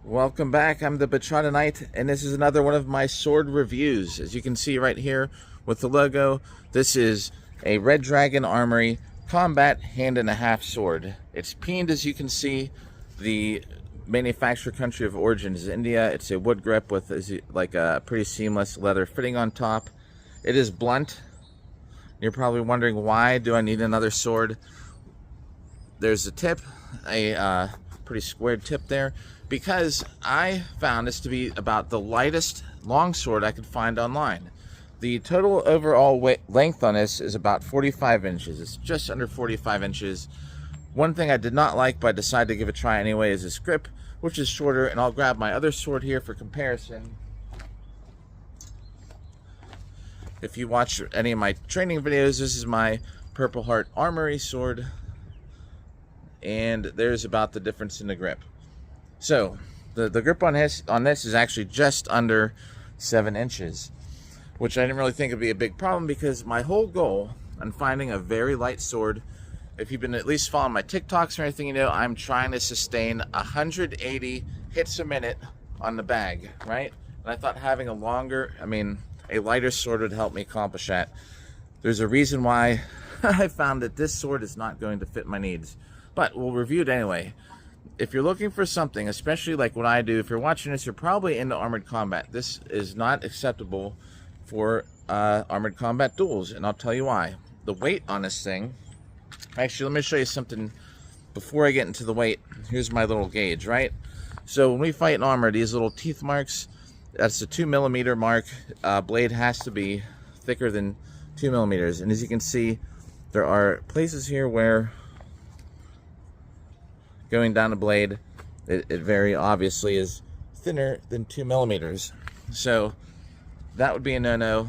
Welcome back. I'm the Bachata Knight, and this is another one of my sword reviews. As you can see right here with the logo, this is a Red Dragon Armoury Combat Hand and a Half sword. It's peened, as you can see. The manufacturer country of origin is India. It's a wood grip with like a pretty seamless leather fitting on top. It is blunt. You're probably wondering, why do I need another sword? There's a tip, a pretty squared tip there, because I found this to be about the lightest longsword I could find online. The total overall length on this is about 45 inches. It's just under 45 inches. One thing I did not like, but I decided to give it a try anyway, is this grip, which is shorter, and I'll grab my other sword here for comparison. If you watch any of my training videos, this is my Purple Heart Armoury sword, and there's about the difference in the grip. So the grip on this is actually just under 7 inches, which I didn't really think would be a big problem, because my whole goal on finding a very light sword, if you've been at least following my TikToks or anything, you know I'm trying to sustain 180 hits a minute on the bag, right? And I thought having a lighter sword would help me accomplish that. There's a reason why I found that this sword is not going to fit my needs, but we'll review it anyway. If you're looking for something, especially like what I do, if you're watching this, you're probably into armored combat. This is not acceptable for armored combat duels, and I'll tell you why. The weight on this thing, actually, let me show you something before I get into the weight. Here's my little gauge, right? So when we fight in armor, these little teeth marks, that's the 2mm mark. Blade has to be thicker than 2mm, and as you can see, there are places here where going down the blade, it very obviously is thinner than 2mm. So that would be a no-no.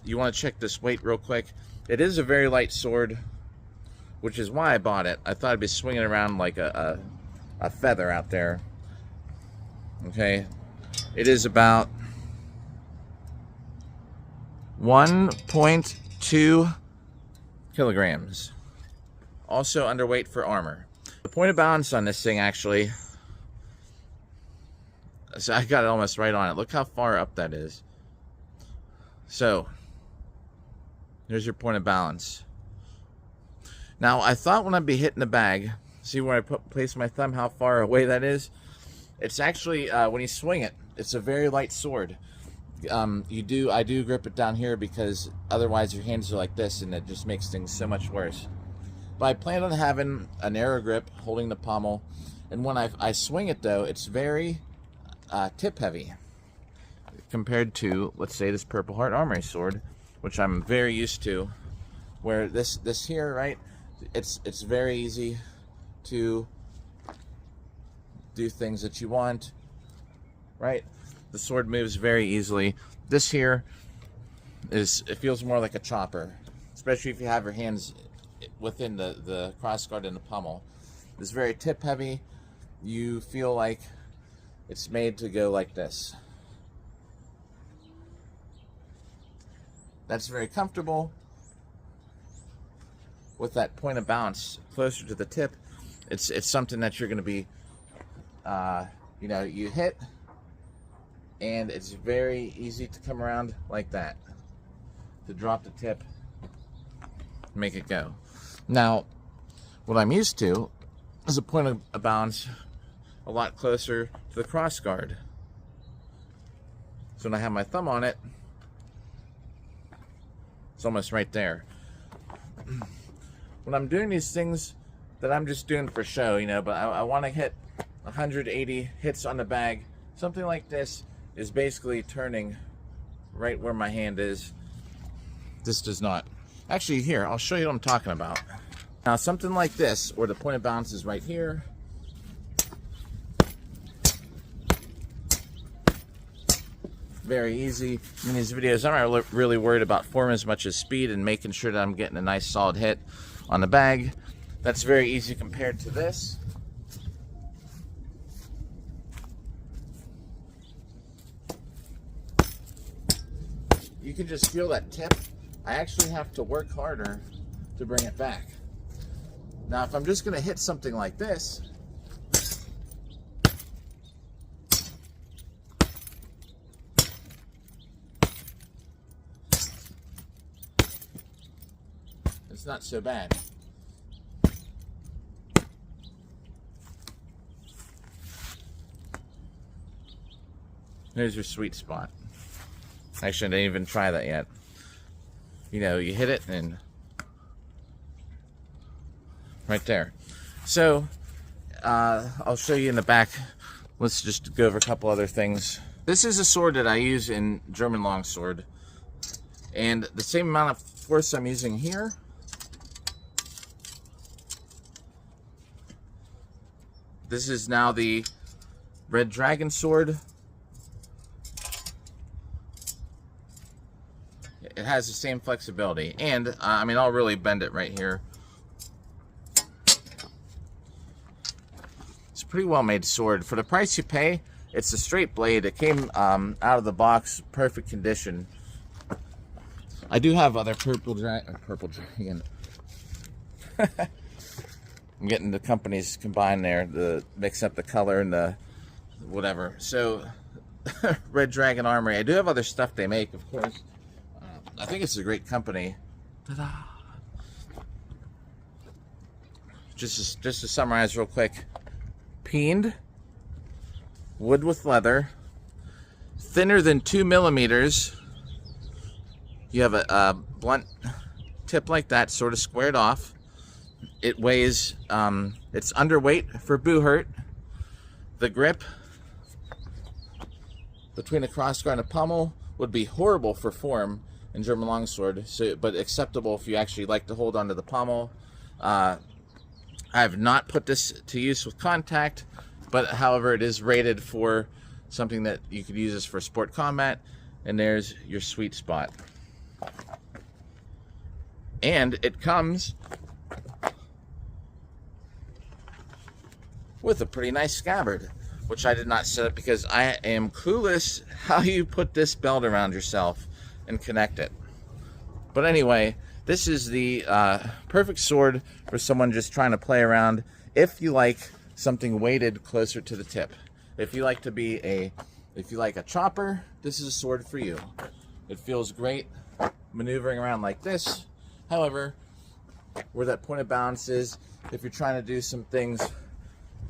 You want to check this weight real quick. It is a very light sword, which is why I bought it. I thought I'd be swinging around like a feather out there. Okay, it is about 1.2 kilograms. Also underweight for armor. The point of balance on this thing, actually, so I got it almost right on it. Look how far up that is. So here's your point of balance. Now, I thought when I'd be hitting the bag, see where I place my thumb, how far away that is? It's actually, when you swing it, it's a very light sword. I do grip it down here, because otherwise your hands are like this, and it just makes things so much worse. But I plan on having a narrow grip, holding the pommel, and when I swing it, though, it's very tip heavy compared to, let's say, this Purple Heart Armoury sword, which I'm very used to, where this here, right, it's very easy to do things that you want, right? The sword moves very easily. This here it feels more like a chopper, especially if you have your hands within the crossguard and the pommel. It's very tip heavy. You feel like it's made to go like this. That's very comfortable. With that point of balance closer to the tip, it's something that you're going to be, you hit, and it's very easy to come around like that, to drop the tip, make it go. Now, what I'm used to is a point of balance a lot closer to the crossguard. So when I have my thumb on it, it's almost right there. When I'm doing these things that I'm just doing for show, but I want to hit 180 hits on the bag, something like this is basically turning right where my hand is. This does not. Actually, here, I'll show you what I'm talking about. Now, something like this, where the point of balance is right here. Very easy. In these videos, I'm not really worried about form as much as speed and making sure that I'm getting a nice solid hit on the bag. That's very easy compared to this. You can just feel that tip. I actually have to work harder to bring it back. Now, if I'm just going to hit something like this, it's not so bad. There's your sweet spot. Actually, I didn't even try that yet. You know, you hit it and right there. So, I'll show you in the back. Let's just go over a couple other things. This is a sword that I use in German longsword. And the same amount of force I'm using here, this is now the Red Dragon sword. It has the same flexibility. And, I mean, I'll really bend it right here. It's a pretty well made sword. For the price you pay, it's a straight blade. It came out of the box, perfect condition. I do have other purple dragon. I'm getting the companies combined there to mix up the color and the whatever. So, Red Dragon Armoury. I do have other stuff they make, of course. I think it's a great company. Ta-da! Just to summarize real quick. Peened, wood with leather, thinner than 2 millimeters. You have a blunt tip like that, sort of squared off. It weighs, it's underweight for Buhurt. The grip between a crossguard and a pommel would be horrible for form in German longsword, but acceptable if you actually like to hold onto the pommel. I have not put this to use with contact, but however, it is rated for something that you could use this for sport combat. And there's your sweet spot. And it comes with a pretty nice scabbard, which I did not set up because I am clueless how you put this belt around yourself and connect it. But anyway, this is the perfect sword for someone just trying to play around. If you like something weighted closer to the tip, if you like a chopper, this is a sword for you. It feels great maneuvering around like this. However, where that point of balance is, if you're trying to do some things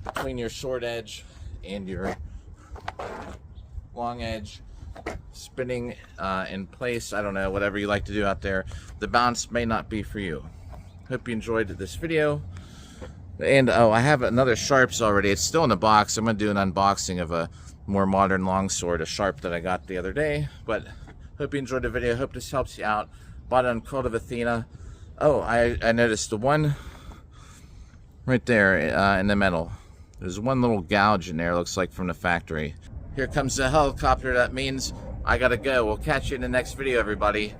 between your short edge and your long edge, spinning in place, I don't know, whatever you like to do out there, the balance may not be for you. Hope you enjoyed this video. And oh, I have another sharps already. It's still in the box. I'm going to do an unboxing of a more modern longsword, a sharp that I got the other day. But hope you enjoyed the video. Hope this helps you out. Bought it on Kult of Athena. Oh, I noticed the one right there in the middle. There's one little gouge in there, looks like from the factory. Here comes the helicopter. That means I gotta go. We'll catch you in the next video, everybody.